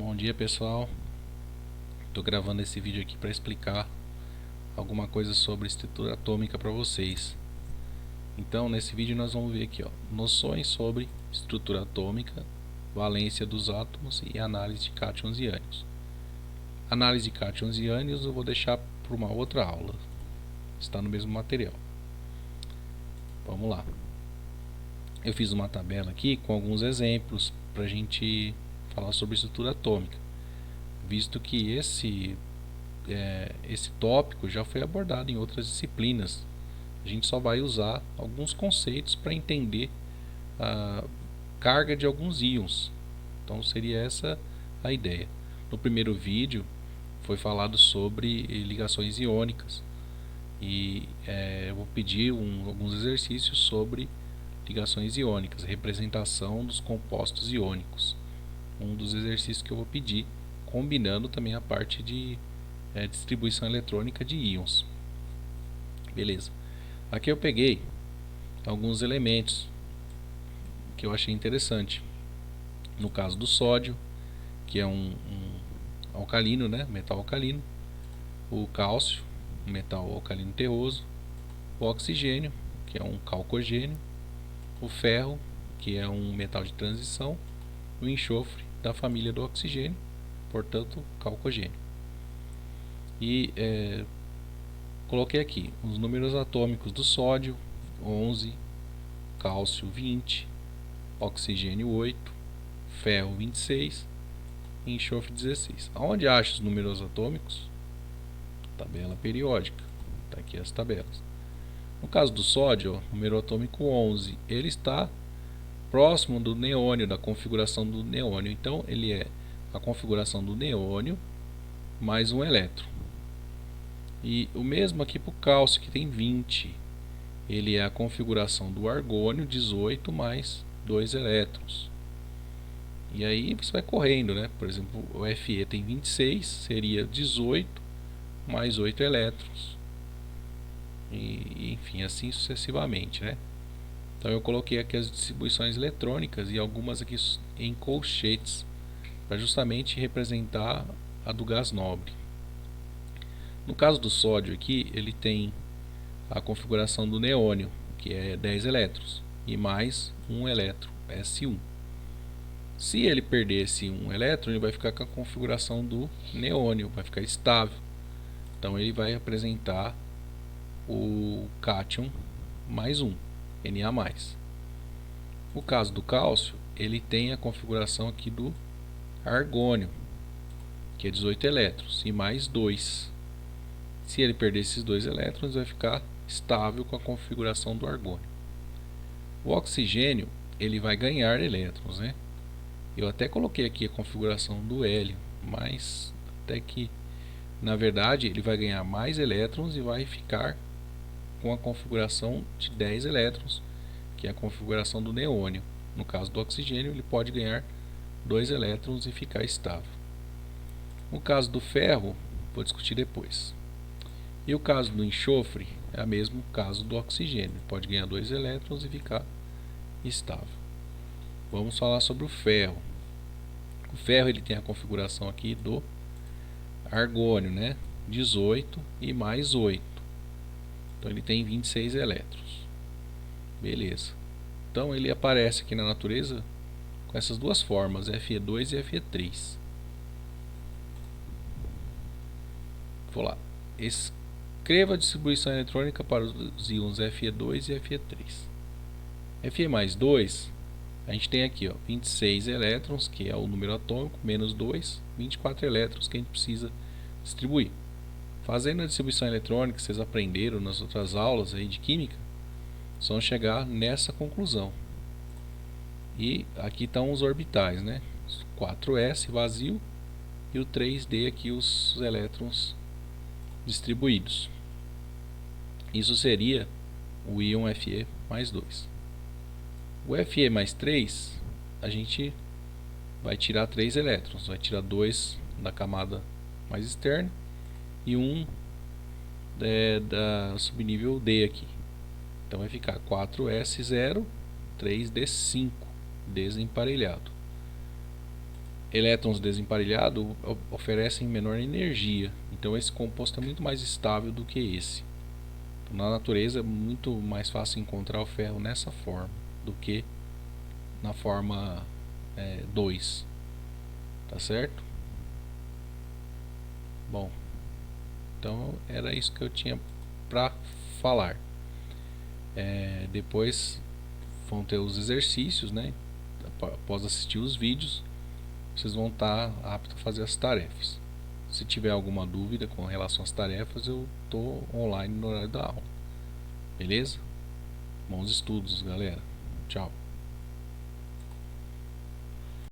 Bom dia, pessoal. Estou gravando esse vídeo aqui para explicar alguma coisa sobre estrutura atômica para vocês. Então, nesse vídeo nós vamos ver aqui, noções sobre estrutura atômica, valência dos átomos e análise de cátions e ânions. Análise de cátions e ânions eu vou deixar para uma outra aula. Está no mesmo material. Vamos lá. Eu fiz uma tabela aqui com alguns exemplos para a gente falar sobre estrutura atômica, visto que esse tópico já foi abordado em outras disciplinas. A gente só vai usar alguns conceitos para entender a carga de alguns íons. Então seria essa a ideia. No primeiro vídeo foi falado sobre ligações iônicas e eu vou pedir alguns exercícios sobre ligações iônicas, representação dos compostos iônicos. Um dos exercícios que eu vou pedir, combinando também a parte de distribuição eletrônica de íons. Beleza. Aqui eu peguei alguns elementos que eu achei interessante. No caso do sódio, que é um alcalino, né? Metal alcalino. O cálcio, um metal alcalino terroso. O oxigênio, que é um calcogênio. O ferro, que é um metal de transição. O enxofre, da família do oxigênio, portanto calcogênio. E coloquei aqui os números atômicos do sódio: 11, cálcio 20, oxigênio 8, ferro 26 e enxofre 16. Aonde acha os números atômicos? Tabela periódica. Está aqui as tabelas. No caso do sódio, número atômico 11, ele está próximo do neônio, da configuração do neônio. Então ele é a configuração do neônio mais um elétron. E o mesmo aqui para o cálcio, que tem 20. Ele é a configuração do argônio, 18 mais 2 elétrons. E aí você vai correndo, né? Por exemplo, o Fe tem 26, seria 18 mais 8 elétrons. E enfim, assim sucessivamente, né? Então eu coloquei aqui as distribuições eletrônicas e algumas aqui em colchetes, para justamente representar a do gás nobre. No caso do sódio aqui, ele tem a configuração do neônio, que é 10 elétrons, e mais um elétron, S1. Se ele perder esse 1 elétron, ele vai ficar com a configuração do neônio, vai ficar estável. Então ele vai apresentar o cátion mais 1, Na+. No caso do cálcio, ele tem a configuração aqui do argônio, que é 18 elétrons, e mais 2. Se ele perder esses 2 elétrons, vai ficar estável com a configuração do argônio. O oxigênio, ele vai ganhar elétrons, né? Eu até coloquei aqui a configuração do hélio, mas até que, na verdade, ele vai ganhar mais elétrons e vai ficar com a configuração de 10 elétrons, que é a configuração do neônio. No caso do oxigênio, ele pode ganhar 2 elétrons e ficar estável. No caso do ferro, vou discutir depois. E o caso do enxofre é o mesmo caso do oxigênio, pode ganhar 2 elétrons e ficar estável. Vamos falar sobre o ferro. O ferro ele tem a configuração aqui do argônio, né? 18 e mais 8. Então ele tem 26 elétrons. Beleza. Então ele aparece aqui na natureza com essas duas formas, Fe2 e Fe3. Vou lá. Escreva a distribuição eletrônica para os íons Fe2 e Fe3. Fe mais 2, a gente tem aqui 26 elétrons, que é o número atômico, menos 2, 24 elétrons que a gente precisa distribuir. Fazendo a distribuição eletrônica, vocês aprenderam nas outras aulas aí de química, vão chegar nessa conclusão. E aqui estão os orbitais, né? 4s vazio e o 3d aqui os elétrons distribuídos. Isso seria o íon Fe mais 2. O Fe mais 3, a gente vai tirar 3 elétrons, vai tirar 2 da camada mais externa e um da subnível D aqui. Então vai ficar 4s0, 3d5 desemparelhado. elétrons desemparelhados oferecem menor energia, então esse composto é muito mais estável do que esse. Então, na natureza é muito mais fácil encontrar o ferro nessa forma do que na forma 2, tá certo? Bom, então era isso que eu tinha para falar. Depois vão ter os exercícios, né? Após assistir os vídeos, vocês vão estar aptos a fazer as tarefas. Se tiver alguma dúvida com relação às tarefas, eu estou online no horário da aula. Beleza? Bons estudos, galera. Tchau.